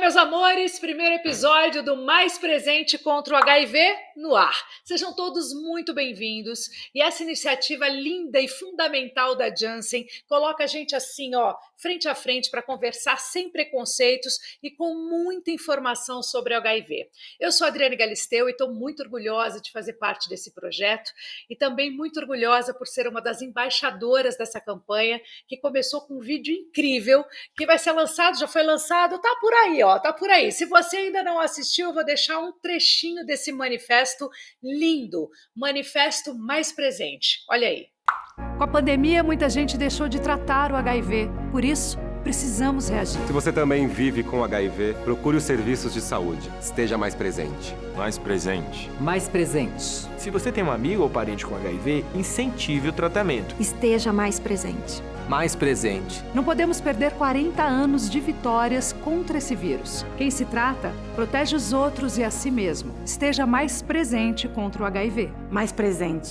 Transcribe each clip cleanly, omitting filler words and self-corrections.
meus amores, primeiro episódio do Mais Presente contra o HIV no ar. Sejam todos muito bem-vindos. E essa iniciativa linda e fundamental da Janssen coloca a gente assim, ó, frente a frente para conversar sem preconceitos e com muita informação sobre o HIV. Eu sou a Adriane Galisteu e estou muito orgulhosa de fazer parte desse projeto e também muito orgulhosa por ser uma das embaixadoras dessa campanha que começou com um vídeo incrível que vai ser lançado, já foi lançado, tá por aí, ó, tá por aí. Se você ainda não assistiu, eu vou deixar um trechinho desse manifesto lindo, Manifesto Mais Presente. Olha aí. Com a pandemia, muita gente deixou de tratar o HIV. Por isso, precisamos reagir. Se você também vive com HIV, procure os serviços de saúde. Esteja mais presente. Mais presente. Mais presente. Se você tem um amigo ou parente com HIV, incentive o tratamento. Esteja mais presente. Mais presente. Não podemos perder 40 anos de vitórias contra esse vírus. Quem se trata, protege os outros e a si mesmo. Esteja mais presente contra o HIV. Mais presente.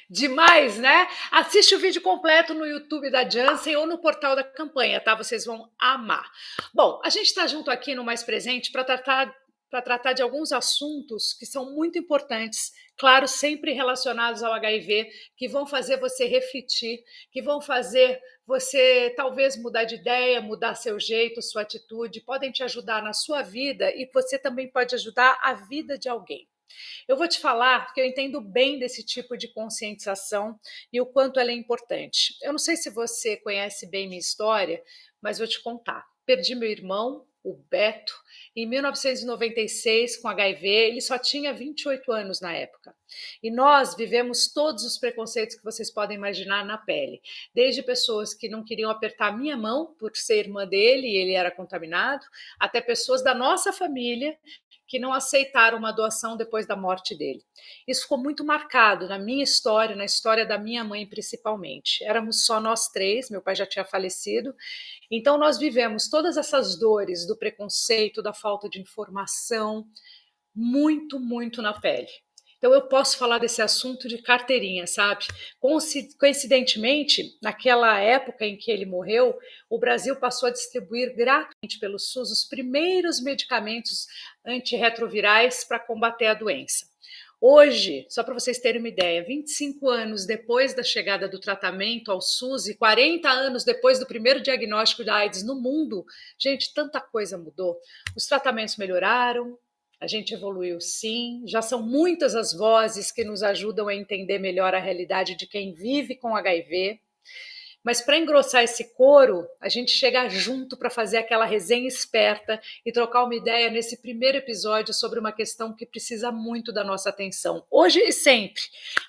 Demais, né? Assiste o vídeo completo no YouTube da Janssen ou no portal da campanha, tá? Vocês vão amar. Bom, a gente está junto aqui no Mais Presente para tratar de alguns assuntos que são muito importantes, claro, sempre relacionados ao HIV, que vão fazer você refletir, que vão fazer você talvez mudar de ideia, mudar seu jeito, sua atitude, podem te ajudar na sua vida e você também pode ajudar a vida de alguém. Eu vou te falar que eu entendo bem desse tipo de conscientização e o quanto ela é importante. Eu não sei se você conhece bem minha história, mas vou te contar. Perdi meu irmão, o Beto, em 1996 com HIV, ele só tinha 28 anos na época. E nós vivemos todos os preconceitos que vocês podem imaginar na pele. Desde pessoas que não queriam apertar minha mão por ser irmã dele e ele era contaminado, até pessoas da nossa família que não aceitaram uma doação depois da morte dele. Isso ficou muito marcado na minha história, na história da minha mãe principalmente. Éramos só nós três, meu pai já tinha falecido, então nós vivemos todas essas dores do preconceito, da falta de informação, muito, muito na pele. Então eu posso falar desse assunto de carteirinha, sabe? Coincidentemente, naquela época em que ele morreu, o Brasil passou a distribuir gratuitamente pelo SUS os primeiros medicamentos antirretrovirais para combater a doença. Hoje, só para vocês terem uma ideia, 25 anos depois da chegada do tratamento ao SUS e 40 anos depois do primeiro diagnóstico da AIDS no mundo, gente, tanta coisa mudou. Os tratamentos melhoraram, a gente evoluiu sim, já são muitas as vozes que nos ajudam a entender melhor a realidade de quem vive com HIV. Mas para engrossar esse coro, a gente chega junto para fazer aquela resenha esperta e trocar uma ideia nesse primeiro episódio sobre uma questão que precisa muito da nossa atenção, hoje e sempre.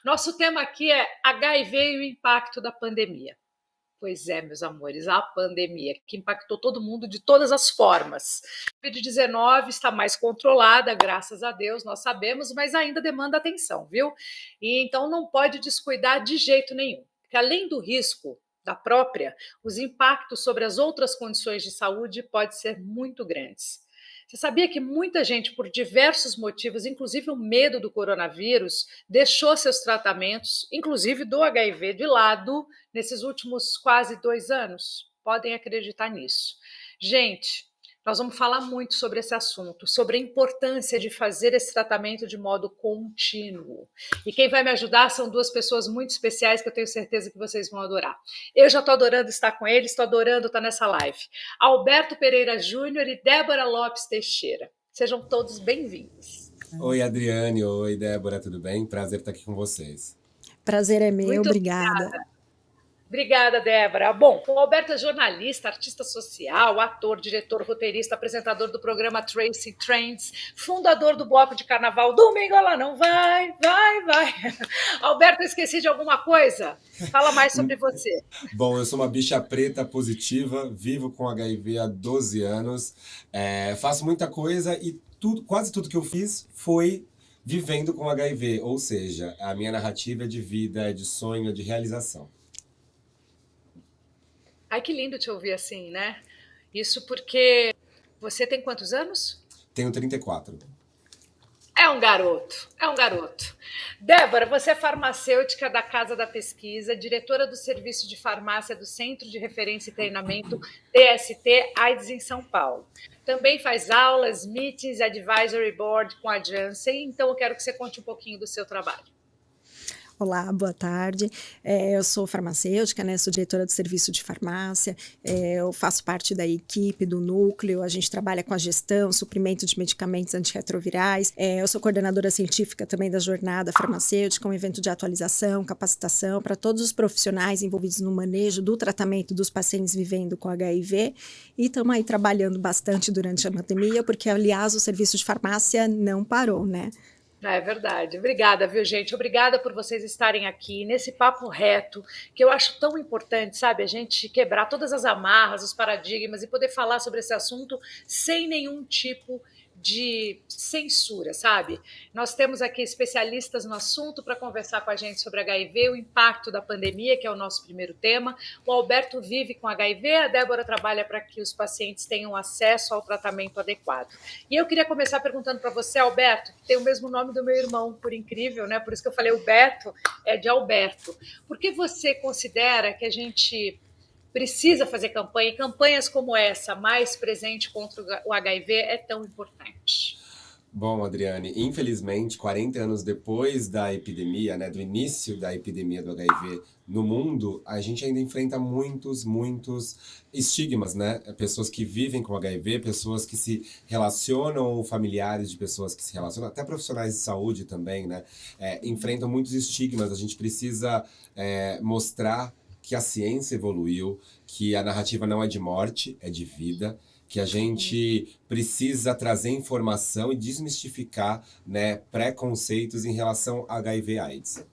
Nosso tema aqui é HIV e o impacto da pandemia. Pois é, meus amores, a pandemia que impactou todo mundo de todas as formas. A Covid-19 está mais controlada, graças a Deus, nós sabemos, mas ainda demanda atenção, viu? E então não pode descuidar de jeito nenhum, porque além do risco da própria, os impactos sobre as outras condições de saúde podem ser muito grandes. Você sabia que muita gente, por diversos motivos, inclusive o medo do coronavírus, deixou seus tratamentos, inclusive do HIV, de lado nesses últimos quase 2 anos? Podem acreditar nisso. Gente, nós vamos falar muito sobre esse assunto, sobre a importância de fazer esse tratamento de modo contínuo. E quem vai me ajudar são duas pessoas muito especiais que eu tenho certeza que vocês vão adorar. Eu já estou adorando estar com eles, estou adorando estar nessa live. Alberto Pereira Júnior e Débora Lopes Teixeira. Sejam todos bem-vindos. Oi, Adriane. Oi, Débora, tudo bem? Prazer estar aqui com vocês. Prazer é meu, Muito obrigada. Obrigada, Débora. Bom, o Alberto é jornalista, artista social, ator, diretor, roteirista, apresentador do programa Tracing Trends, fundador do bloco de carnaval Domingo Ela Não Vai, vai, vai. Alberto, eu esqueci de alguma coisa? Fala mais sobre você. Bom, eu sou uma bicha preta positiva, vivo com HIV há 12 anos, faço muita coisa e quase tudo que eu fiz foi vivendo com HIV, ou seja, a minha narrativa é de vida, é de sonho, é de realização. Ai, que lindo te ouvir assim, né? Isso porque você tem quantos anos? Tenho 34. É um garoto, é um garoto. Débora, você é farmacêutica da Casa da Pesquisa, diretora do Serviço de Farmácia do Centro de Referência e Treinamento DST AIDS em São Paulo. Também faz aulas, meetings, advisory board com a Janssen, então eu quero que você conte um pouquinho do seu trabalho. Olá, boa tarde. Eu sou farmacêutica, né? Sou diretora do serviço de farmácia. Eu faço parte da equipe do núcleo. A gente trabalha com a gestão, suprimento de medicamentos antirretrovirais. Eu sou coordenadora científica também da jornada farmacêutica, um evento de atualização, capacitação para todos os profissionais envolvidos no manejo do tratamento dos pacientes vivendo com HIV. E estamos aí trabalhando bastante durante a pandemia, porque, aliás, o serviço de farmácia não parou, né? É verdade. Obrigada, viu, gente? Obrigada por vocês estarem aqui nesse papo reto, que eu acho tão importante, sabe? A gente quebrar todas as amarras, os paradigmas e poder falar sobre esse assunto sem nenhum tipo de censura, sabe? Nós temos aqui especialistas no assunto para conversar com a gente sobre HIV, o impacto da pandemia, que é o nosso primeiro tema. O Alberto vive com HIV, a Débora trabalha para que os pacientes tenham acesso ao tratamento adequado. E eu queria começar perguntando para você, Alberto, que tem o mesmo nome do meu irmão, por incrível, né? Por isso que eu falei o Beto, é de Alberto. Por que você considera que a gente precisa fazer campanha, e campanhas como essa, mais presente contra o HIV, é tão importante? Bom, Adriane, infelizmente, 40 anos depois da epidemia, né, do início da epidemia do HIV no mundo, a gente ainda enfrenta muitos estigmas, né? Pessoas que vivem com HIV, pessoas que se relacionam, ou familiares de pessoas que se relacionam, até profissionais de saúde também, né? Enfrentam muitos estigmas. A gente precisa mostrar que a ciência evoluiu, que a narrativa não é de morte, é de vida, que a gente precisa trazer informação e desmistificar, né, preconceitos em relação a HIV/AIDS.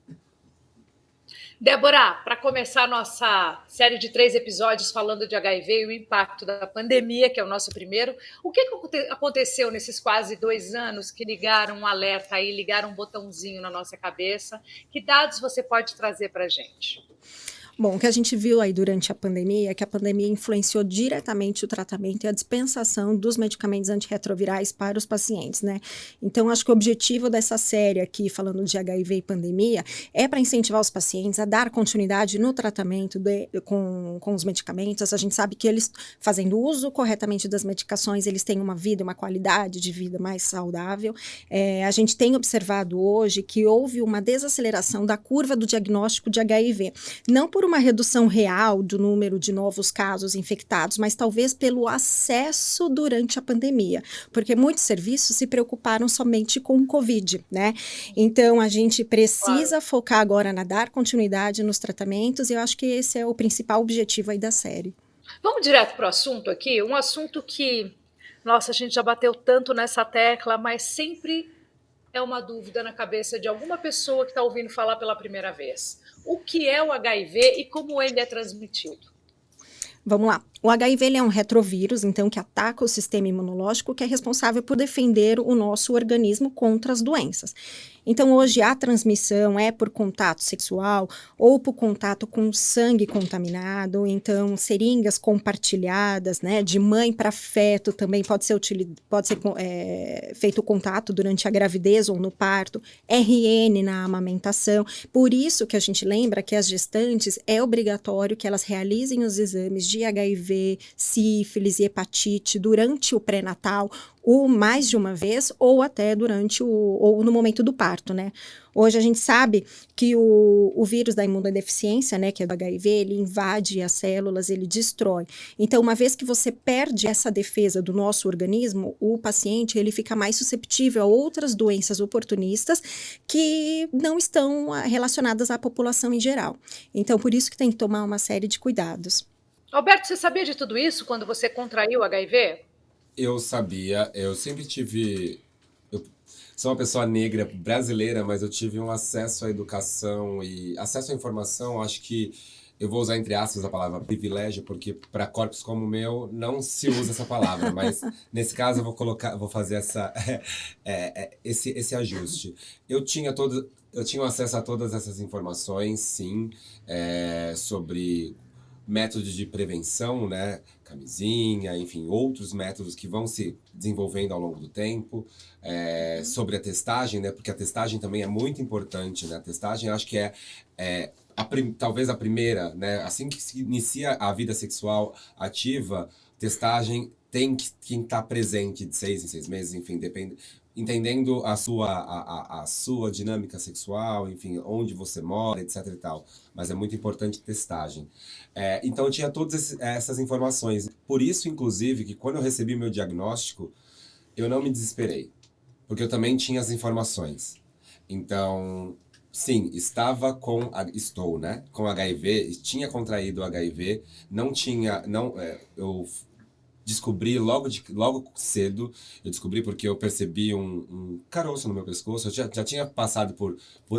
Débora, para começar a nossa série de 3 episódios falando de HIV e o impacto da pandemia, que é o nosso primeiro, o que aconteceu nesses quase 2 anos que ligaram um alerta aí, ligaram um botãozinho na nossa cabeça? Que dados você pode trazer para a gente? Bom, o que a gente viu aí durante a pandemia é que a pandemia influenciou diretamente o tratamento e a dispensação dos medicamentos antirretrovirais para os pacientes, né? Então, acho que o objetivo dessa série aqui, falando de HIV e pandemia, é para incentivar os pacientes a dar continuidade no tratamento com os medicamentos. A gente sabe que eles, fazendo uso corretamente das medicações, eles têm uma vida, uma qualidade de vida mais saudável. A gente tem observado hoje que houve uma desaceleração da curva do diagnóstico de HIV, não por uma redução real do número de novos casos infectados, mas talvez pelo acesso durante a pandemia, porque muitos serviços se preocuparam somente com o Covid, né? Então, a gente precisa focar agora na dar continuidade nos tratamentos, e eu acho que esse é o principal objetivo aí da série. Vamos direto para o assunto aqui, um assunto que, nossa, a gente já bateu tanto nessa tecla, mas sempre é uma dúvida na cabeça de alguma pessoa que está ouvindo falar pela primeira vez. O que é o HIV e como ele é transmitido? Vamos lá. O HIV ele é um retrovírus, então, que ataca o sistema imunológico, que é responsável por defender o nosso organismo contra as doenças. Então, hoje, a transmissão é por contato sexual ou por contato com sangue contaminado, então, seringas compartilhadas, né, de mãe para feto também pode ser feito contato durante a gravidez ou no parto, RN na amamentação. Por isso que a gente lembra que as gestantes é obrigatório que elas realizem os exames de HIV, sífilis e hepatite durante o pré-natal, ou mais de uma vez, ou até ou no momento do parto, né? Hoje a gente sabe que o vírus da imunodeficiência, né, que é do HIV, ele invade as células, ele destrói. Então, uma vez que você perde essa defesa do nosso organismo, o paciente, ele fica mais susceptível a outras doenças oportunistas que não estão relacionadas à população em geral. Então, por isso que tem que tomar uma série de cuidados. Alberto, você sabia de tudo isso quando você contraiu HIV? Eu sabia, eu sempre tive... Eu sou uma pessoa negra brasileira, mas eu tive um acesso à educação e acesso à informação. Acho que eu vou usar entre aspas a palavra privilégio, porque para corpos como o meu não se usa essa palavra, mas nesse caso eu vou fazer esse ajuste. Eu tinha acesso a todas essas informações, sim, sobre métodos de prevenção, né? Camisinha, enfim, outros métodos que vão se desenvolvendo ao longo do tempo. Sobre a testagem, né? Porque a testagem também é muito importante, né? A testagem, acho que talvez a primeira, né? Assim que se inicia a vida sexual ativa, testagem tem que estar presente de 6 em 6 meses, enfim, depende, entendendo a sua dinâmica sexual, enfim, onde você mora, etc e tal. Mas é muito importante testagem. Então eu tinha todas essas informações. Por isso, inclusive, que quando eu recebi meu diagnóstico, eu não me desesperei, porque eu também tinha as informações. Então, sim, estou, né, com HIV, tinha contraído HIV, eu descobri logo cedo, eu descobri porque eu percebi um caroço no meu pescoço. Eu já tinha passado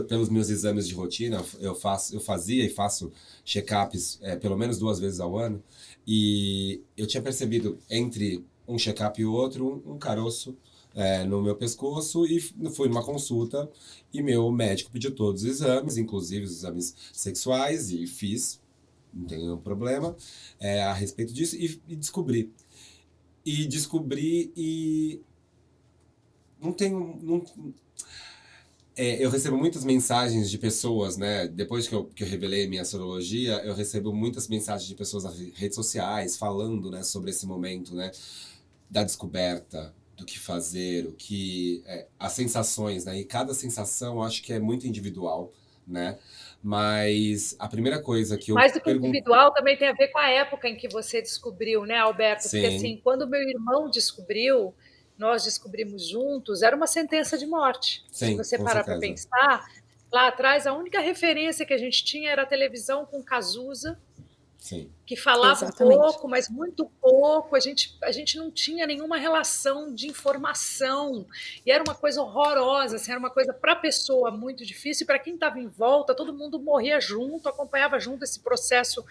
pelos meus exames de rotina, eu fazia e faço check-ups pelo menos 2 vezes ao ano, e eu tinha percebido entre um check-up e o outro um caroço no meu pescoço, e fui numa consulta e meu médico pediu todos os exames, inclusive os exames sexuais, e fiz, não tem nenhum problema a respeito disso, e descobri. E não tenho... eu recebo muitas mensagens de pessoas, né? Depois que eu revelei minha sorologia, eu recebo muitas mensagens de pessoas nas redes sociais falando, né, sobre esse momento, né, da descoberta, do que fazer, as sensações, né? E cada sensação eu acho que é muito individual, né? Mas a primeira coisa que eu Mais do que individual, também tem a ver com a época em que você descobriu, né, Alberto? Sim. Porque assim, quando meu irmão descobriu, nós descobrimos juntos, era uma sentença de morte. Sim, se você com parar para certeza. pensar, lá atrás a única referência que a gente tinha era a televisão com Cazuza, Sim. que falava Exatamente. pouco, mas muito pouco. A gente não tinha nenhuma relação de informação. E era uma coisa horrorosa, assim, era uma coisa para a pessoa muito difícil, e para quem estava em volta, todo mundo morria junto, acompanhava junto esse processo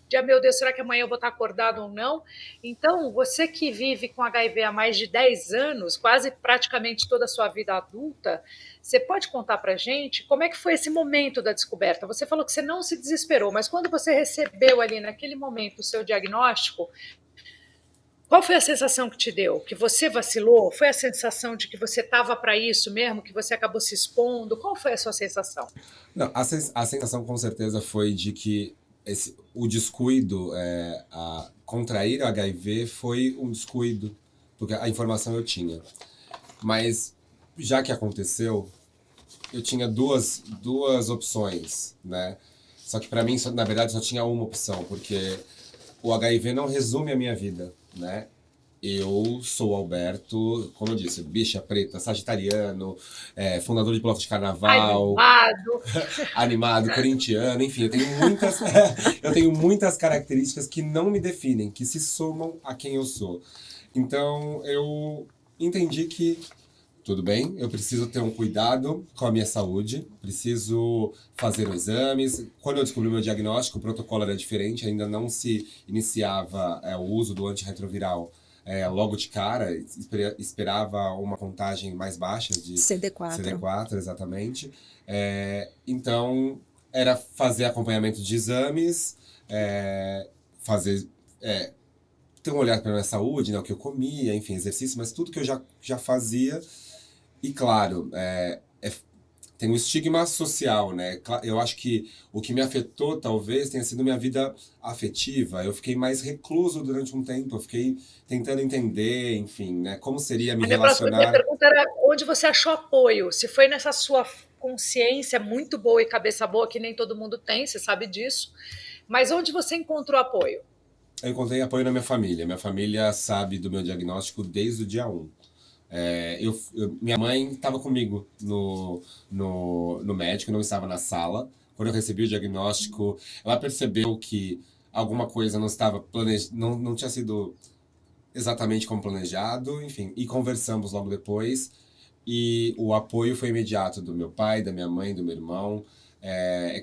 de, meu Deus, será que amanhã eu vou estar acordado ou não? Então, você que vive com HIV há mais de 10 anos, quase praticamente toda a sua vida adulta, você pode contar para a gente como é que foi esse momento da descoberta? Você falou que você não se desesperou, mas quando você recebeu ali naquele momento o seu diagnóstico, qual foi a sensação que te deu? Que você vacilou? Foi a sensação de que você estava para isso mesmo, que você acabou se expondo? Qual foi a sua sensação? Não, a sensação com certeza foi de que o descuido, contrair HIV foi um descuido, porque a informação eu tinha. Mas, já que aconteceu, eu tinha duas opções, né? Só que para mim, na verdade, só tinha uma opção, porque o HIV não resume a minha vida, né? Eu sou Alberto, como eu disse, bicha preta, sagitariano, fundador de bloco de carnaval, animado, corintiano, enfim, eu tenho muitas características que não me definem, que se somam a quem eu sou. Então, eu entendi que, tudo bem, eu preciso ter um cuidado com a minha saúde, preciso fazer exames. Quando eu descobri o meu diagnóstico, o protocolo era diferente, ainda não se iniciava o uso do antirretroviral logo de cara, esperava uma contagem mais baixa de CD4, exatamente. Então, era fazer acompanhamento de exames, ter um olhar para a minha saúde, né, o que eu comia, enfim, exercício, mas tudo que eu já fazia. E claro, tem um estigma social, né? Eu acho que o que me afetou talvez tenha sido minha vida afetiva. Eu fiquei mais recluso durante um tempo, eu fiquei tentando entender, enfim, né? Como seria me relacionar. Minha pergunta era onde você achou apoio? Se foi nessa sua consciência muito boa e cabeça boa, que nem todo mundo tem, você sabe disso, mas onde você encontrou apoio? Eu encontrei apoio na minha família. Minha família sabe do meu diagnóstico desde o dia 1. Minha mãe estava comigo no médico, não estava na sala. Quando eu recebi o diagnóstico, ela percebeu que alguma coisa não estava não tinha sido exatamente como planejado, enfim, e conversamos logo depois. E o apoio foi imediato do meu pai, da minha mãe, do meu irmão.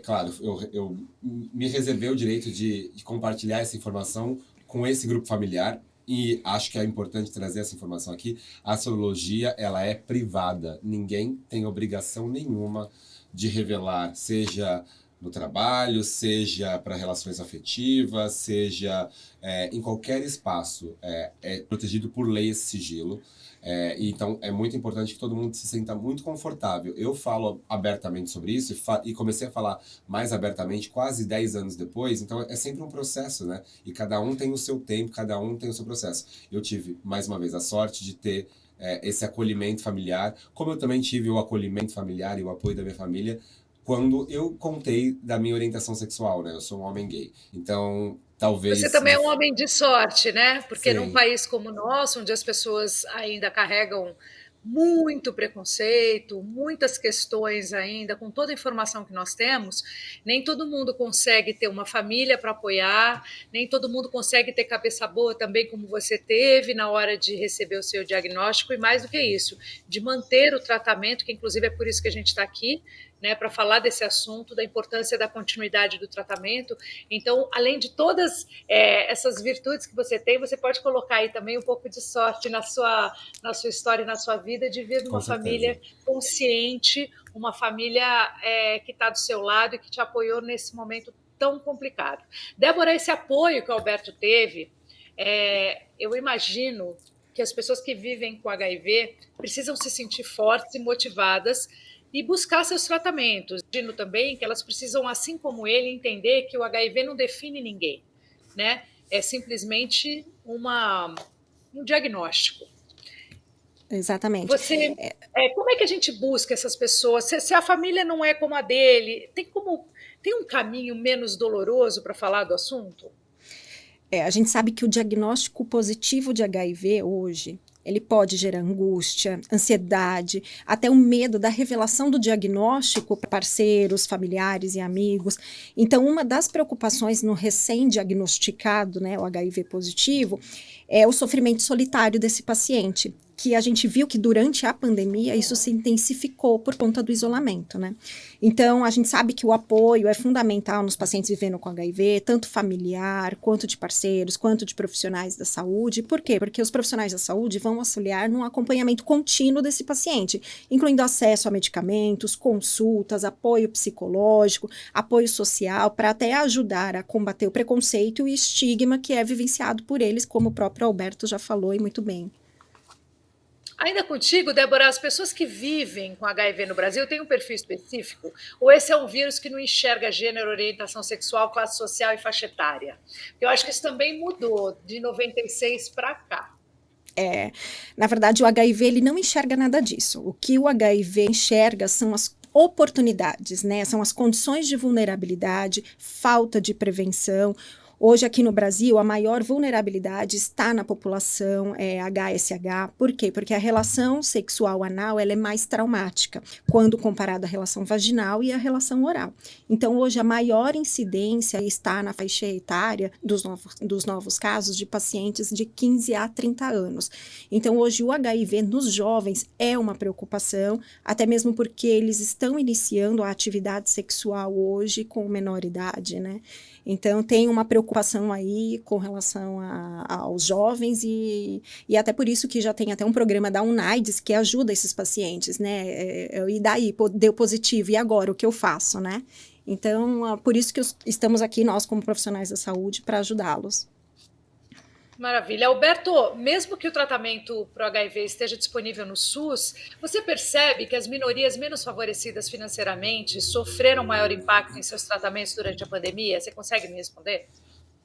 Claro, eu me reservei o direito de compartilhar essa informação com esse grupo familiar. E acho que é importante trazer essa informação aqui. A sorologia, ela é privada. Ninguém tem obrigação nenhuma de revelar, seja no trabalho, seja para relações afetivas, seja em qualquer espaço. É protegido por lei esse sigilo. Então, é muito importante que todo mundo se sinta muito confortável. Eu falo abertamente sobre isso e comecei a falar mais abertamente quase 10 anos depois, então é sempre um processo, né? E cada um tem o seu tempo, cada um tem o seu processo. Eu tive, mais uma vez, a sorte de ter esse acolhimento familiar, como eu também tive o acolhimento familiar e o apoio da minha família quando eu contei da minha orientação sexual, né? Eu sou um homem gay. Então, Você talvez... também é um homem de sorte, né? Porque num Sim. país como o nosso, onde as pessoas ainda carregam muito preconceito, muitas questões ainda, com toda a informação que nós temos, nem todo mundo consegue ter uma família para apoiar, nem todo mundo consegue ter cabeça boa também, como você teve na hora de receber o seu diagnóstico, e mais do que isso, de manter o tratamento, que inclusive é por isso que a gente está aqui, né, para falar desse assunto, da importância da continuidade do tratamento. Então, além de todas essas virtudes que você tem, você pode colocar aí também um pouco de sorte na sua história e na sua vida, de vir de Com uma certeza. família consciente, uma família que está do seu lado e que te apoiou nesse momento tão complicado. Débora, esse apoio que o Alberto teve, eu imagino que as pessoas que vivem com HIV precisam se sentir fortes e motivadas e buscar seus tratamentos. Imagino também que elas precisam, assim como ele, entender que o HIV não define ninguém, né? É simplesmente um diagnóstico. Exatamente. Como é que a gente busca essas pessoas? Se a família não é como a dele, tem um caminho menos doloroso para falar do assunto? A gente sabe que o diagnóstico positivo de HIV hoje, ele pode gerar angústia, ansiedade, até o medo da revelação do diagnóstico para parceiros, familiares e amigos. Então, uma das preocupações no recém-diagnosticado, né, o HIV positivo, é o sofrimento solitário desse paciente, que a gente viu que durante a pandemia isso se intensificou por conta do isolamento, né? Então, a gente sabe que o apoio é fundamental nos pacientes vivendo com HIV, tanto familiar, quanto de parceiros, quanto de profissionais da saúde. Por quê? Porque os profissionais da saúde vão auxiliar no acompanhamento contínuo desse paciente, incluindo acesso a medicamentos, consultas, apoio psicológico, apoio social, para até ajudar a combater o preconceito e o estigma que é vivenciado por eles, como o próprio Alberto já falou e muito bem. Ainda contigo, Débora, as pessoas que vivem com HIV no Brasil têm um perfil específico? Ou esse é um vírus que não enxerga gênero, orientação sexual, classe social e faixa etária? Eu acho que isso também mudou de 96 para cá. Na verdade, o HIV ele não enxerga nada disso. O que o HIV enxerga são as oportunidades, né? São as condições de vulnerabilidade, falta de prevenção. Hoje, aqui no Brasil, a maior vulnerabilidade está na população HSH. Por quê? Porque a relação sexual anal ela é mais traumática, quando comparada à relação vaginal e à relação oral. Então, hoje, a maior incidência está na faixa etária dos novos casos de pacientes de 15 a 30 anos. Então, hoje, o HIV nos jovens é uma preocupação, até mesmo porque eles estão iniciando a atividade sexual hoje com menor idade, né? Então, tem uma preocupação aí com relação aos jovens e até por isso que já tem até um programa da UNAIDS que ajuda esses pacientes, né? E daí, deu positivo, e agora, o que eu faço, né? Então, por isso que estamos aqui, nós como profissionais da saúde, para ajudá-los. Maravilha. Alberto, mesmo que o tratamento para o HIV esteja disponível no SUS, você percebe que as minorias menos favorecidas financeiramente sofreram maior impacto em seus tratamentos durante a pandemia? Você consegue me responder?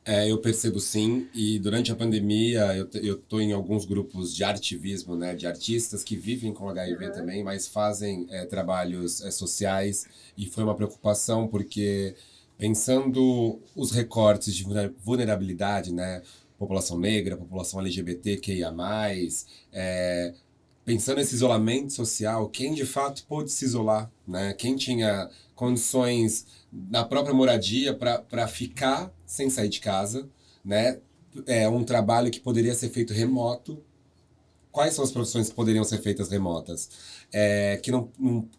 Eu percebo sim, e durante a pandemia eu estou em alguns grupos de artivismo, né, de artistas que vivem com HIV também, mas fazem trabalhos sociais, e foi uma preocupação porque pensando os recortes de vulnerabilidade, né, população negra, população LGBTQIA+, pensando nesse isolamento social, quem de fato pôde se isolar, né? Quem tinha condições na própria moradia para ficar sem sair de casa, né? Um trabalho que poderia ser feito remoto. Quais são as profissões que poderiam ser feitas remotas?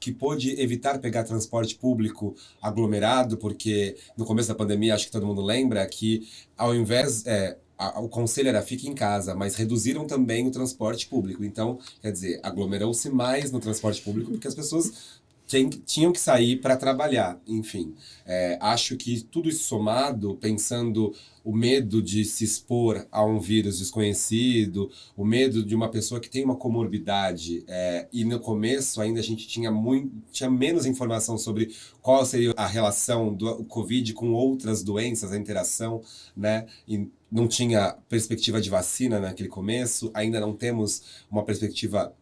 Que pôde evitar pegar transporte público aglomerado, porque no começo da pandemia, acho que todo mundo lembra, que ao invés... o conselho era fique em casa, mas reduziram também o transporte público. Então, quer dizer, aglomerou-se mais no transporte público porque as pessoas tinham que sair para trabalhar, enfim. Acho que tudo isso somado, pensando o medo de se expor a um vírus desconhecido, o medo de uma pessoa que tem uma comorbidade, e no começo ainda a gente tinha menos informação sobre qual seria a relação do Covid com outras doenças, a interação, né? E não tinha perspectiva de vacina naquele começo, ainda não temos uma perspectiva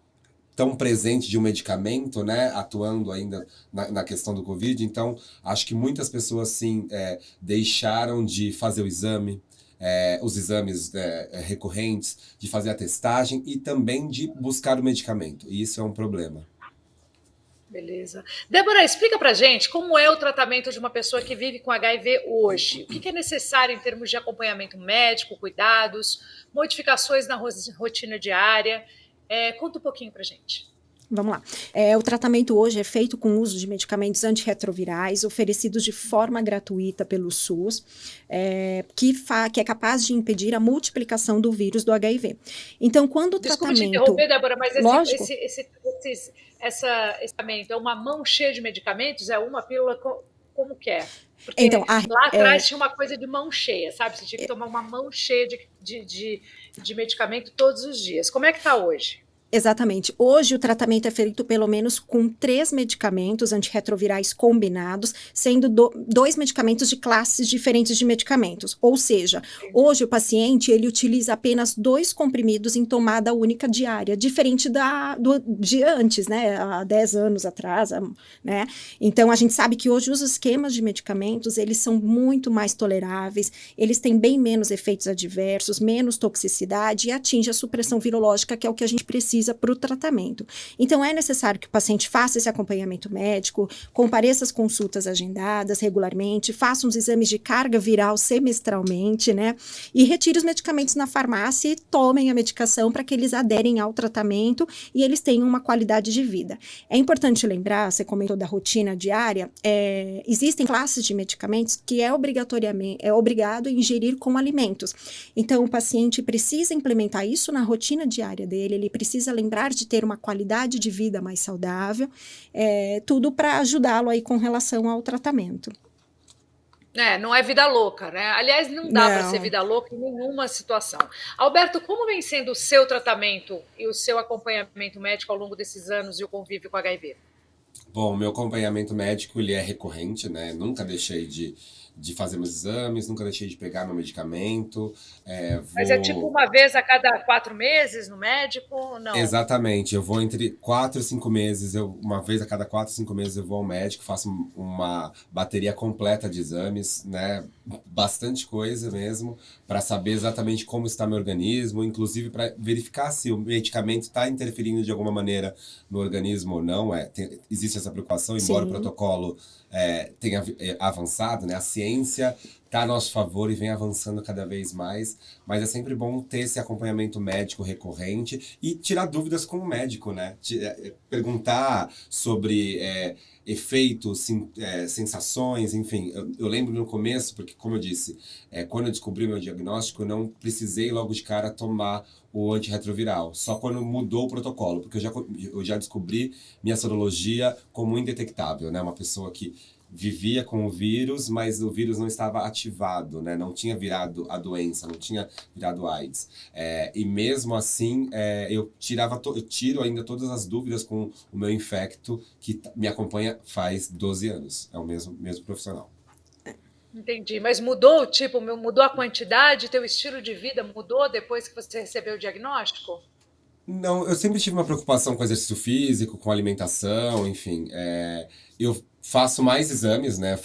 tão presente de um medicamento, né, atuando ainda na questão do Covid. Então, acho que muitas pessoas, sim, deixaram de fazer o exame, os exames recorrentes, de fazer a testagem e também de buscar o medicamento. E isso é um problema. Beleza. Débora, explica pra gente como é o tratamento de uma pessoa que vive com HIV hoje. O que é necessário em termos de acompanhamento médico, cuidados, modificações na rotina diária? Conta um pouquinho pra gente. Vamos lá. O tratamento hoje é feito com o uso de medicamentos antirretrovirais oferecidos de forma gratuita pelo SUS, que é capaz de impedir a multiplicação do vírus do HIV. Então, quando o Desculpa tratamento... te interromper, Débora, mas esse tratamento é uma mão cheia de medicamentos? É uma pílula? Como que é? Porque então, lá atrás tinha uma coisa de mão cheia, sabe? Você tinha que tomar uma mão cheia de medicamento todos os dias. Como é que está hoje? Exatamente. Hoje o tratamento é feito pelo menos com 3 medicamentos antirretrovirais combinados, sendo 2 medicamentos de classes diferentes de medicamentos. Ou seja, hoje o paciente ele utiliza apenas 2 comprimidos em tomada única diária, diferente de antes, né? Há 10 anos atrás, né? Então a gente sabe que hoje os esquemas de medicamentos eles são muito mais toleráveis, eles têm bem menos efeitos adversos, menos toxicidade e atinge a supressão virológica, que é o que a gente precisa para o tratamento. Então, é necessário que o paciente faça esse acompanhamento médico, compareça às consultas agendadas regularmente, faça uns exames de carga viral semestralmente, né? E retire os medicamentos na farmácia e tomem a medicação para que eles aderem ao tratamento e eles tenham uma qualidade de vida. É importante lembrar, você comentou da rotina diária, existem classes de medicamentos que é obrigado a ingerir com alimentos. Então, o paciente precisa implementar isso na rotina diária dele, ele precisa lembrar de ter uma qualidade de vida mais saudável, tudo para ajudá-lo aí com relação ao tratamento. Não é vida louca, né? Aliás, não dá para ser vida louca em nenhuma situação. Alberto, como vem sendo o seu tratamento e o seu acompanhamento médico ao longo desses anos e o convívio com HIV? Bom, meu acompanhamento médico ele é recorrente, né? Nunca deixei de fazer meus exames, nunca deixei de pegar meu medicamento. Mas é tipo uma vez a cada 4 meses no médico? Não. Exatamente, eu vou entre 4 e 5 meses, uma vez a cada 4 e 5 meses eu vou ao médico, faço uma bateria completa de exames, né? Bastante coisa mesmo, para saber exatamente como está meu organismo, inclusive para verificar se o medicamento está interferindo de alguma maneira no organismo ou não. Existe essa preocupação, embora o protocolo tenha avançado, né? A ciência está a nosso favor e vem avançando cada vez mais, mas é sempre bom ter esse acompanhamento médico recorrente e tirar dúvidas com o médico, né? Perguntar sobre efeitos, sensações, enfim. Eu lembro no começo, porque como eu disse, quando eu descobri o meu diagnóstico, eu não precisei logo de cara tomar o antirretroviral, só quando mudou o protocolo, porque eu já descobri minha sorologia como indetectável, né? Uma pessoa que vivia com o vírus, mas o vírus não estava ativado, né? Não tinha virado a doença, não tinha virado AIDS. E mesmo assim, eu tiro ainda todas as dúvidas com o meu infecto, que me acompanha faz 12 anos. É o mesmo profissional. Entendi, mas mudou mudou a quantidade, teu estilo de vida mudou depois que você recebeu o diagnóstico? Não, eu sempre tive uma preocupação com exercício físico, com alimentação, enfim. Eu faço mais exames, né?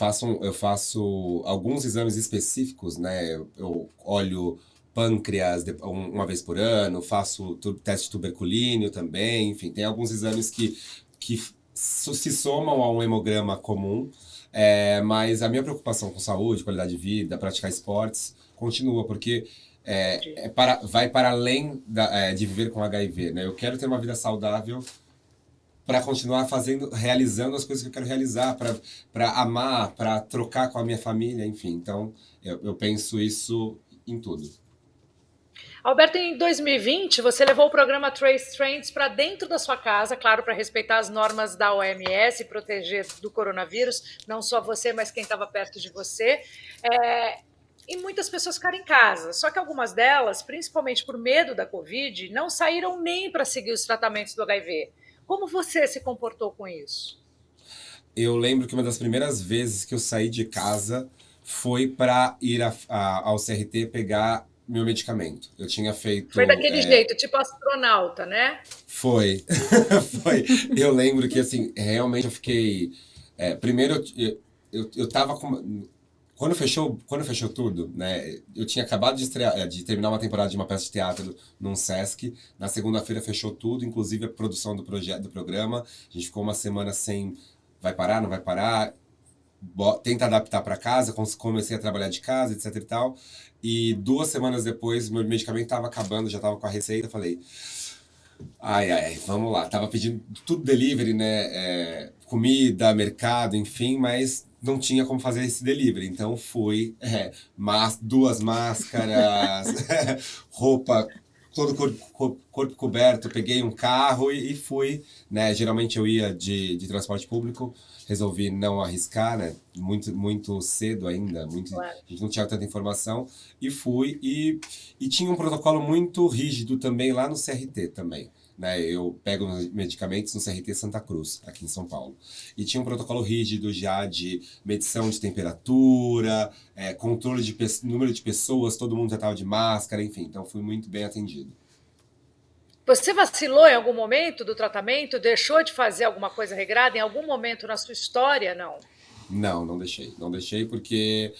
Eu faço alguns exames específicos, né? Eu olho pâncreas uma vez por ano, faço teste tuberculíneo também, enfim. Tem alguns exames que se somam a um hemograma comum, mas a minha preocupação com saúde, qualidade de vida, praticar esportes, continua, porque vai para além de viver com HIV, né? Eu quero ter uma vida saudável para continuar realizando as coisas que eu quero realizar, para amar, para trocar com a minha família, enfim. Então, eu penso isso em tudo. Alberto, em 2020, você levou o programa Trace Trends para dentro da sua casa, claro, para respeitar as normas da OMS e proteger do coronavírus, não só você, mas quem estava perto de você. E muitas pessoas ficaram em casa, só que algumas delas, principalmente por medo da Covid, não saíram nem para seguir os tratamentos do HIV. Como você se comportou com isso? Eu lembro que uma das primeiras vezes que eu saí de casa foi para ir ao CRT pegar meu medicamento. Eu tinha feito... Foi daquele jeito, tipo astronauta, né? Foi. Foi. Eu lembro que, assim, realmente eu fiquei... primeiro, eu tava com... Quando fechou tudo, né? Eu tinha acabado de terminar uma temporada de uma peça de teatro num Sesc. Na segunda-feira fechou tudo, inclusive a produção do programa. A gente ficou uma semana sem... Vai parar, não vai parar? Tenta adaptar para casa. Comecei a trabalhar de casa, etc e tal. E 2 semanas depois, meu medicamento estava acabando, já estava com a receita. Falei, ai, vamos lá. Tava pedindo tudo delivery, né? Comida, mercado, enfim, mas não tinha como fazer esse delivery. Então fui, 2 máscaras, roupa, todo o corpo coberto. Peguei um carro e fui, né? Geralmente eu ia de transporte público. Resolvi não arriscar, né? Muito cedo ainda, a gente não tinha tanta informação, e fui, e tinha um protocolo muito rígido também lá no CRT também, né? Eu pego medicamentos no CRT Santa Cruz, aqui em São Paulo, e tinha um protocolo rígido já de medição de temperatura, controle de número de pessoas, todo mundo já estava de máscara, enfim, então fui muito bem atendido. Você vacilou em algum momento do tratamento? Deixou de fazer alguma coisa regrada em algum momento na sua história, não? Não deixei. Não deixei porque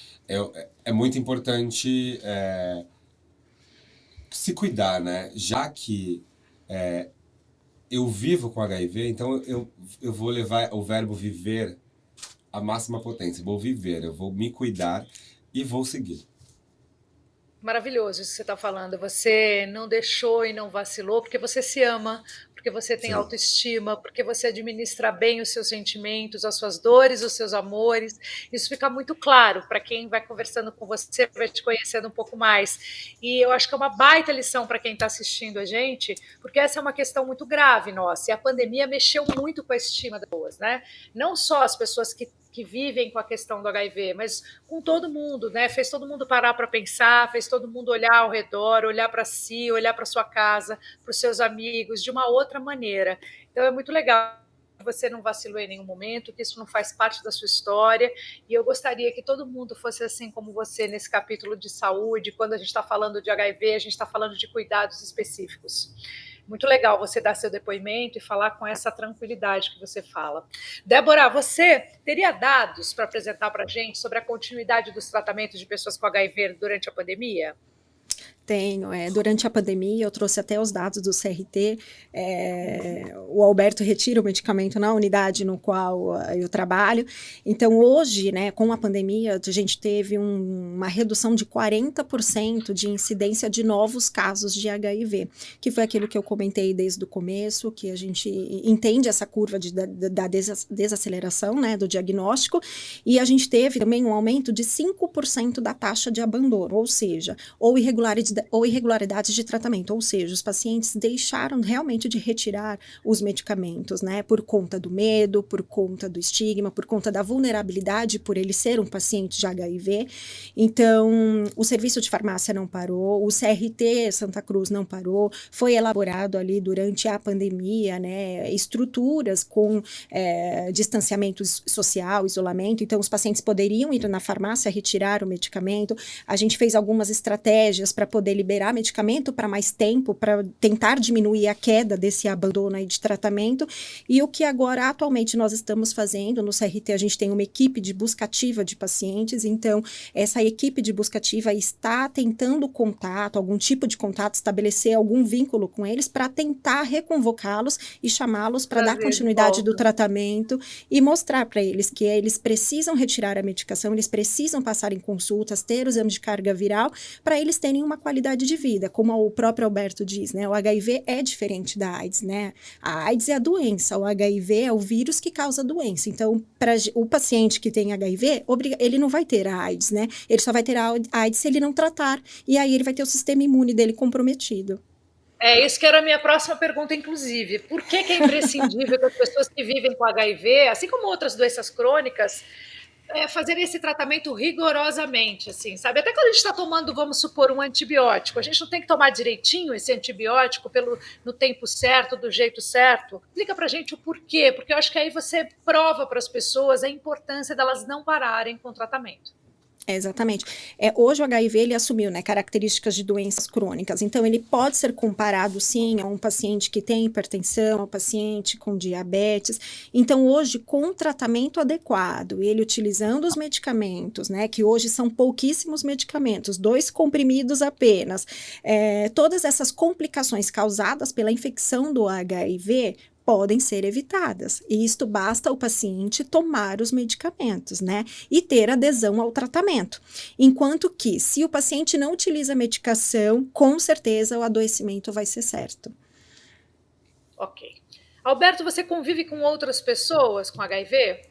é muito importante se cuidar, né? Já que eu vivo com HIV, então eu vou levar o verbo viver à máxima potência. Vou viver, eu vou me cuidar e vou seguir. Maravilhoso isso que você está falando. Você não deixou e não vacilou porque você se ama, porque você tem autoestima, porque você administra bem os seus sentimentos, as suas dores, os seus amores. Isso fica muito claro para quem vai conversando com você, vai te conhecendo um pouco mais. E eu acho que é uma baita lição para quem está assistindo a gente, porque essa é uma questão muito grave nossa. E a pandemia mexeu muito com a estima das pessoas, né? Não só as pessoas que vivem com a questão do HIV, mas com todo mundo, né? Fez todo mundo parar para pensar, fez todo mundo olhar ao redor, olhar para si, olhar para sua casa, para os seus amigos, de uma outra maneira. Então é muito legal que você não vacilou em nenhum momento, que isso não faz parte da sua história, e eu gostaria que todo mundo fosse assim como você nesse capítulo de saúde. Quando a gente está falando de HIV, a gente está falando de cuidados específicos. Muito legal você dar seu depoimento e falar com essa tranquilidade que você fala. Débora, você teria dados para apresentar para a gente sobre a continuidade dos tratamentos de pessoas com HIV durante a pandemia? Tenho. Durante a pandemia, eu trouxe até os dados do CRT. O Alberto retira o medicamento na unidade no qual eu trabalho. Então, hoje, né, com a pandemia, a gente teve uma redução de 40% de incidência de novos casos de HIV, que foi aquilo que eu comentei desde o começo, que a gente entende essa curva da desaceleração, né, do diagnóstico, e a gente teve também um aumento de 5% da taxa de abandono, ou seja, ou irregularidades de tratamento, ou seja, os pacientes deixaram realmente de retirar os medicamentos, né, por conta do medo, por conta do estigma, por conta da vulnerabilidade por ele ser um paciente de HIV. Então, o serviço de farmácia não parou, o CRT Santa Cruz não parou, foi elaborado ali durante a pandemia, né, estruturas com distanciamento social, isolamento, então os pacientes poderiam ir na farmácia retirar o medicamento. A gente fez algumas estratégias para poder liberar medicamento para mais tempo, para tentar diminuir a queda desse abandono aí de tratamento. E o que agora, atualmente, nós estamos fazendo no CRT, a gente tem uma equipe de busca ativa de pacientes, então essa equipe de busca ativa está tentando contato, algum tipo de contato, estabelecer algum vínculo com eles para tentar reconvocá-los e chamá-los para dar continuidade do tratamento e mostrar para eles que eles precisam retirar a medicação, eles precisam passar em consultas, ter o exame de carga viral, para eles terem uma qualidade qualidade de vida, como o próprio Alberto diz, né? O HIV é diferente da AIDS, né? A AIDS é a doença, o HIV é o vírus que causa a doença. Então, para o paciente que tem HIV, ele não vai ter a AIDS, né? Ele só vai ter a AIDS se ele não tratar, e aí ele vai ter o sistema imune dele comprometido. É isso que era a minha próxima pergunta, inclusive. Por que é imprescindível que as pessoas que vivem com HIV, assim como outras doenças crônicas, fazerem esse tratamento rigorosamente, assim, sabe? Até quando a gente está tomando, vamos supor, um antibiótico, a gente não tem que tomar direitinho esse antibiótico no tempo certo, do jeito certo? Explica pra gente o porquê, porque eu acho que aí você prova para as pessoas a importância delas não pararem com o tratamento. Exatamente. Hoje o HIV ele assumiu, né, características de doenças crônicas, então ele pode ser comparado sim a um paciente que tem hipertensão, a um paciente com diabetes. Então hoje, com o tratamento adequado, ele utilizando os medicamentos, né, que hoje são pouquíssimos medicamentos, 2 comprimidos apenas, todas essas complicações causadas pela infecção do HIV podem ser evitadas, e isto basta o paciente tomar os medicamentos, né, e ter adesão ao tratamento, enquanto que, se o paciente não utiliza a medicação, com certeza o adoecimento vai ser certo. Ok. Alberto, você convive com outras pessoas com HIV?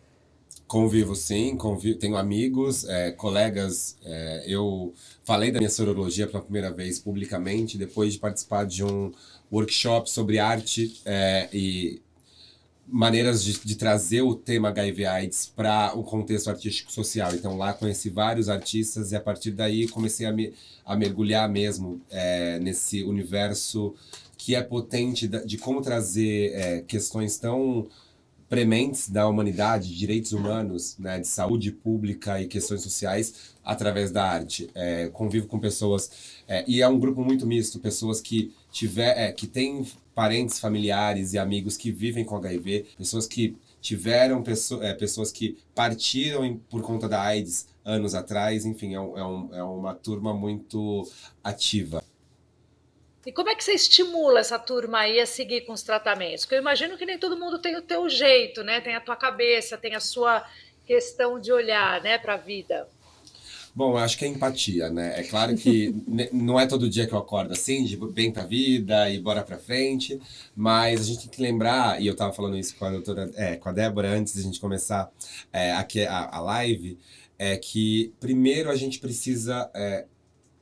Convivo sim, tenho amigos, colegas. Eu falei da minha sorologia pela primeira vez publicamente, depois de participar de um workshop sobre arte e maneiras de trazer o tema HIV/AIDS para o contexto artístico-social. Então lá conheci vários artistas e a partir daí comecei a mergulhar mesmo nesse universo que é potente de como trazer questões tão prementes da humanidade, direitos humanos, né, de saúde pública e questões sociais através da arte. Convivo com pessoas, e é um grupo muito misto, pessoas que têm parentes, familiares e amigos que vivem com HIV, pessoas que tiveram, pessoas que partiram por conta da AIDS anos atrás, enfim, é uma turma muito ativa. E como é que você estimula essa turma aí a seguir com os tratamentos? Porque eu imagino que nem todo mundo tem o teu jeito, né? Tem a tua cabeça, tem a sua questão de olhar, né, para a vida. Bom, eu acho que é empatia, né? É claro que não é todo dia que eu acordo assim, de bem pra vida e bora pra frente, mas a gente tem que lembrar, e eu tava falando isso com a Débora antes de a gente começar aqui a live, que primeiro a gente precisa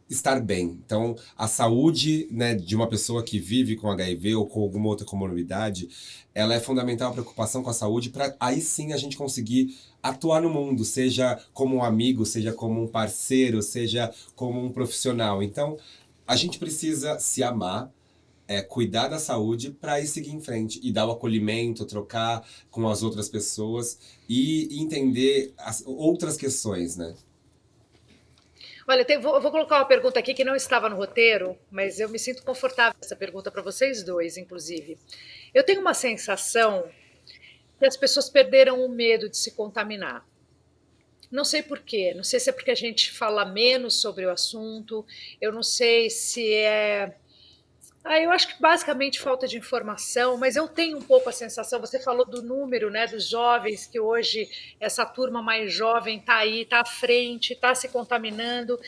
estar bem. Então, a saúde, né, de uma pessoa que vive com HIV ou com alguma outra comorbidade, ela é fundamental, a preocupação com a saúde, para aí sim a gente conseguir atuar no mundo, seja como um amigo, seja como um parceiro, seja como um profissional. Então, a gente precisa se amar, cuidar da saúde para aí seguir em frente e dar o acolhimento, trocar com as outras pessoas e entender as outras questões, né? Olha, eu vou colocar uma pergunta aqui que não estava no roteiro, mas eu me sinto confortável com essa pergunta para vocês dois, inclusive. Eu tenho uma sensação que as pessoas perderam o medo de se contaminar. Não sei por quê, não sei se é porque a gente fala menos sobre o assunto, eu não sei se é... eu acho que basicamente falta de informação, mas eu tenho um pouco a sensação, você falou do número, né, dos jovens, que hoje essa turma mais jovem está aí, está à frente, está se contaminando.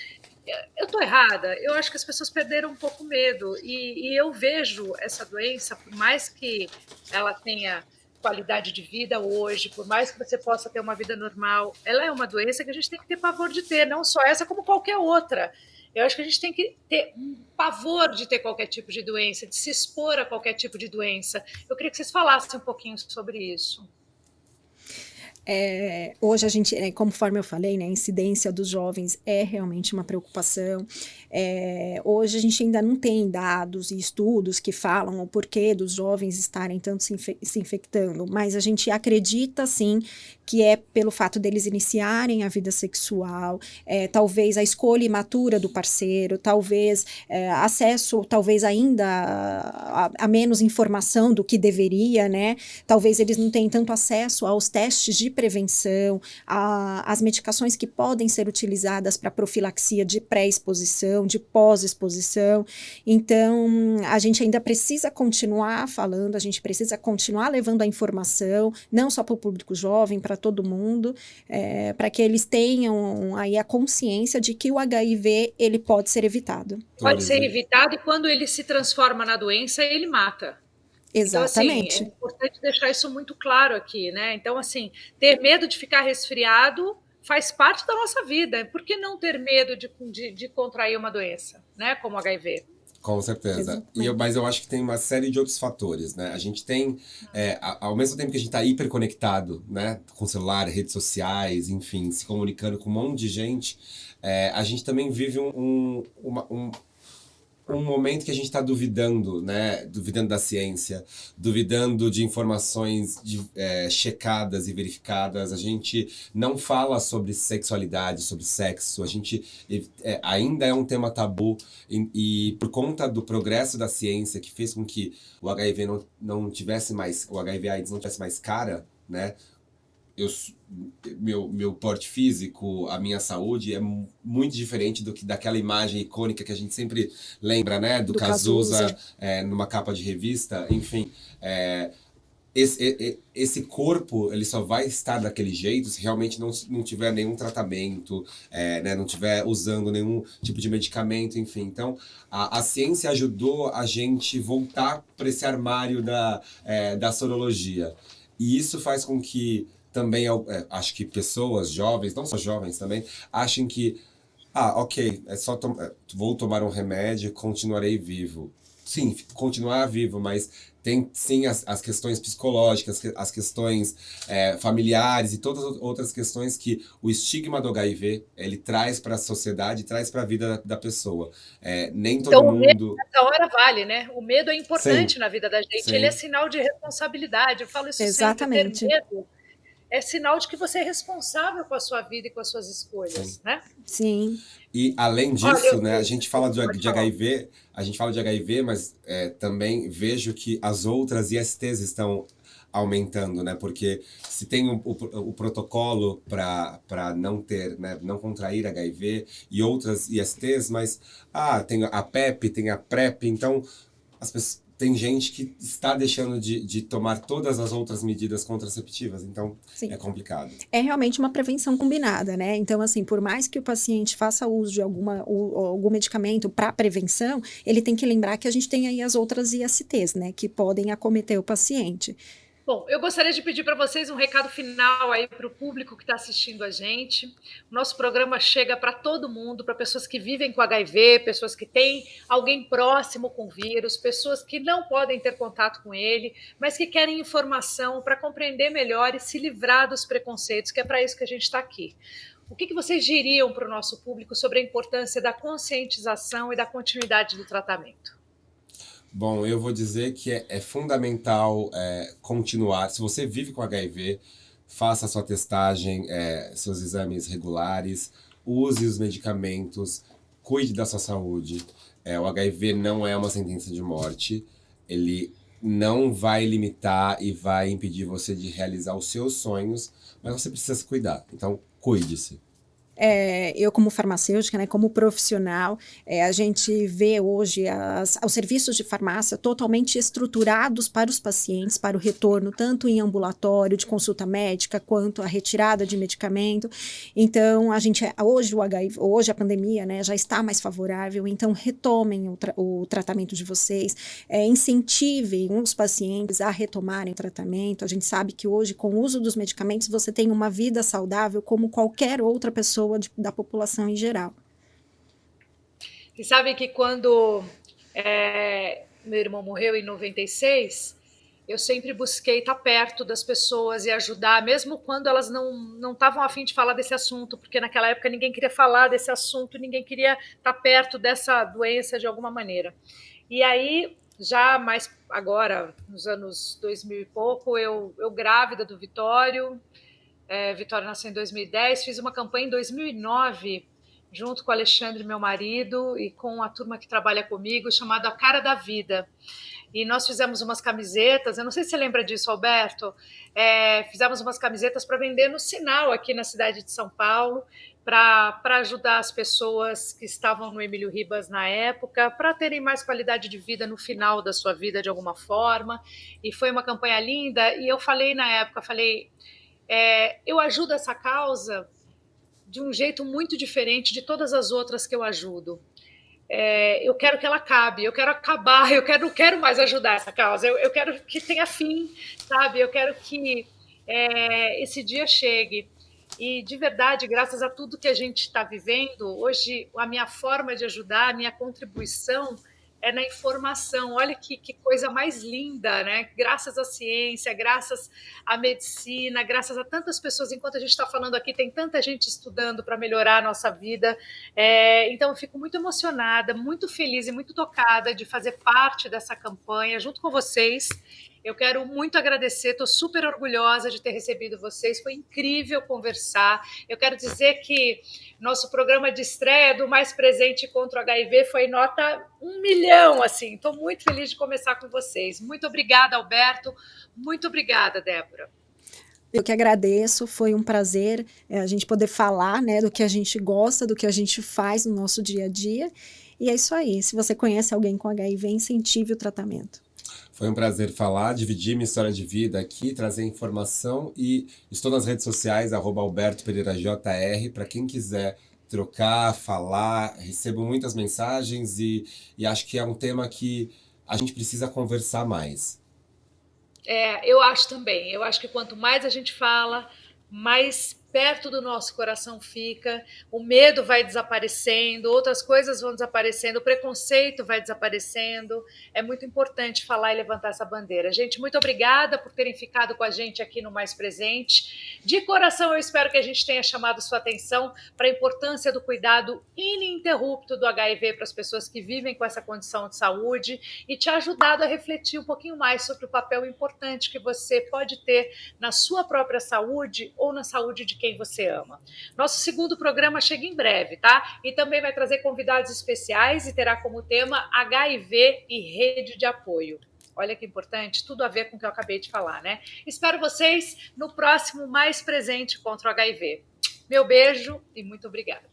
Eu estou errada? Eu acho que as pessoas perderam um pouco o medo, e eu vejo essa doença, por mais que ela tenha qualidade de vida hoje, por mais que você possa ter uma vida normal, ela é uma doença que a gente tem que ter pavor de ter, não só essa, como qualquer outra. Eu acho que a gente tem que ter um pavor de ter qualquer tipo de doença, de se expor a qualquer tipo de doença. Eu queria que vocês falassem um pouquinho sobre isso. Hoje a gente, conforme eu falei, né, a incidência dos jovens é realmente uma preocupação. Hoje a gente ainda não tem dados e estudos que falam o porquê dos jovens estarem tanto se infectando, mas a gente acredita sim que é pelo fato deles iniciarem a vida sexual, talvez a escolha imatura do parceiro, talvez acesso, talvez ainda a menos informação do que deveria, né? Talvez eles não tenham tanto acesso aos testes de prevenção, as medicações que podem ser utilizadas para profilaxia de pré-exposição, de pós-exposição. Então, a gente ainda precisa continuar falando, a gente precisa continuar levando a informação, não só para o público jovem, para todo mundo, para que eles tenham aí a consciência de que o HIV ele pode ser evitado. Pode ser evitado, e quando ele se transforma na doença, ele mata. Exatamente. Então, assim, é importante deixar isso muito claro aqui, né? Então, assim, ter medo de ficar resfriado faz parte da nossa vida. Por que não ter medo de contrair uma doença, né? Como HIV? Com certeza. Mas eu acho que tem uma série de outros fatores, né? A gente tem, ao mesmo tempo que a gente está hiperconectado, né? Com celular, redes sociais, enfim, se comunicando com um monte de gente, a gente também vive um momento que a gente está duvidando, né? Duvidando da ciência, duvidando de informações checadas e verificadas. A gente não fala sobre sexualidade, sobre sexo. A gente ainda é um tema tabu e por conta do progresso da ciência que fez com que o HIV não tivesse mais, o HIV/AIDS não tivesse mais cara, né? Meu porte físico, a minha saúde é muito diferente daquela imagem icônica que a gente sempre lembra, né? Do Cazuza numa capa de revista, enfim. Esse corpo ele só vai estar daquele jeito se realmente não tiver nenhum tratamento, né? Não tiver usando nenhum tipo de medicamento, enfim. Então, a ciência ajudou a gente voltar para esse armário da sorologia. E isso faz com que também, acho que pessoas jovens, não só jovens também, achem que, ok, vou tomar um remédio e continuarei vivo. Sim, continuar vivo, mas tem sim as questões psicológicas, as questões familiares e todas as outras questões que o estigma do HIV ele traz para a sociedade, traz para a vida da pessoa. Nem todo mundo... Medo nessa hora vale, né? O medo é importante na vida da gente, sim. Ele é sinal de responsabilidade. Eu falo isso Exatamente. sempre, ter medo é sinal de que você é responsável com a sua vida e com as suas escolhas, né? Sim. E além disso, né, a gente fala de HIV, mas também vejo que as outras ISTs estão aumentando, né? Porque se tem o protocolo para não ter, né, não contrair HIV e outras ISTs, mas tem a PEP, tem a PrEP, então as pessoas tem gente que está deixando de tomar todas as outras medidas contraceptivas, então Sim. É complicado. É realmente uma prevenção combinada, né? Então, assim, por mais que o paciente faça uso de algum medicamento para prevenção, ele tem que lembrar que a gente tem aí as outras ISTs, né? Que podem acometer o paciente. Bom, eu gostaria de pedir para vocês um recado final aí para o público que está assistindo a gente. O nosso programa chega para todo mundo, para pessoas que vivem com HIV, pessoas que têm alguém próximo com vírus, pessoas que não podem ter contato com ele, mas que querem informação para compreender melhor e se livrar dos preconceitos, que é para isso que a gente está aqui. O que vocês diriam para o nosso público sobre a importância da conscientização e da continuidade do tratamento? Bom, eu vou dizer que é fundamental continuar. Se você vive com HIV, faça a sua testagem, seus exames regulares, use os medicamentos, cuide da sua saúde. O HIV não é uma sentença de morte, ele não vai limitar e vai impedir você de realizar os seus sonhos, mas você precisa se cuidar, então cuide-se. Eu como farmacêutica, né, como profissional, a gente vê hoje os serviços de farmácia totalmente estruturados para os pacientes, para o retorno, tanto em ambulatório, de consulta médica, quanto a retirada de medicamento. Então, a gente, hoje a pandemia, né, já está mais favorável, então retomem o tratamento de vocês, incentivem os pacientes a retomarem o tratamento. A gente sabe que hoje, com o uso dos medicamentos, você tem uma vida saudável como qualquer outra pessoa da população em geral. E sabem que quando meu irmão morreu em 96, eu sempre busquei estar perto das pessoas e ajudar, mesmo quando elas não estavam a fim de falar desse assunto, porque naquela época ninguém queria falar desse assunto, ninguém queria estar perto dessa doença de alguma maneira. E aí, já mais agora, nos anos 2000 e pouco, eu grávida do Vitório, Vitória nasceu em 2010, fiz uma campanha em 2009 junto com o Alexandre, meu marido, e com a turma que trabalha comigo, chamado A Cara da Vida. E nós fizemos umas camisetas, eu não sei se você lembra disso, Alberto, fizemos umas camisetas para vender no Sinal aqui na cidade de São Paulo, para ajudar as pessoas que estavam no Emílio Ribas na época, para terem mais qualidade de vida no final da sua vida de alguma forma. E foi uma campanha linda, e eu falei na época, eu ajudo essa causa de um jeito muito diferente de todas as outras que eu ajudo. Eu quero que ela acabe, eu quero acabar, não quero mais ajudar essa causa, eu quero que tenha fim, sabe? Eu quero que esse dia chegue. E, de verdade, graças a tudo que a gente está vivendo, hoje a minha forma de ajudar, a minha contribuição é na informação. Olha que coisa mais linda, né? Graças à ciência, graças à medicina, graças a tantas pessoas. Enquanto a gente está falando aqui, tem tanta gente estudando para melhorar a nossa vida. Então, eu fico muito emocionada, muito feliz e muito tocada de fazer parte dessa campanha junto com vocês. Eu quero muito agradecer, estou super orgulhosa de ter recebido vocês, foi incrível conversar. Eu quero dizer que nosso programa de estreia do Mais Presente contra o HIV foi nota 1 milhão, assim. Estou muito feliz de começar com vocês. Muito obrigada, Alberto. Muito obrigada, Débora. Eu que agradeço, foi um prazer a gente poder falar, né, do que a gente gosta, do que a gente faz no nosso dia a dia. E é isso aí, se você conhece alguém com HIV, incentive o tratamento. Foi um prazer falar, dividir minha história de vida aqui, trazer informação e estou nas redes sociais, @AlbertoPereiraJR, para quem quiser trocar, falar, recebo muitas mensagens e acho que é um tema que a gente precisa conversar mais. Eu acho também, eu acho que quanto mais a gente fala, mais perto do nosso coração fica, o medo vai desaparecendo, outras coisas vão desaparecendo, o preconceito vai desaparecendo. É muito importante falar e levantar essa bandeira. Gente, muito obrigada por terem ficado com a gente aqui no Mais Presente. De coração, eu espero que a gente tenha chamado sua atenção para a importância do cuidado ininterrupto do HIV para as pessoas que vivem com essa condição de saúde e te ajudado a refletir um pouquinho mais sobre o papel importante que você pode ter na sua própria saúde ou na saúde de quem você ama. Nosso segundo programa chega em breve, tá? E também vai trazer convidados especiais e terá como tema HIV e rede de apoio. Olha que importante, tudo a ver com o que eu acabei de falar, né? Espero vocês no próximo Mais Presente contra o HIV. Meu beijo e muito obrigada.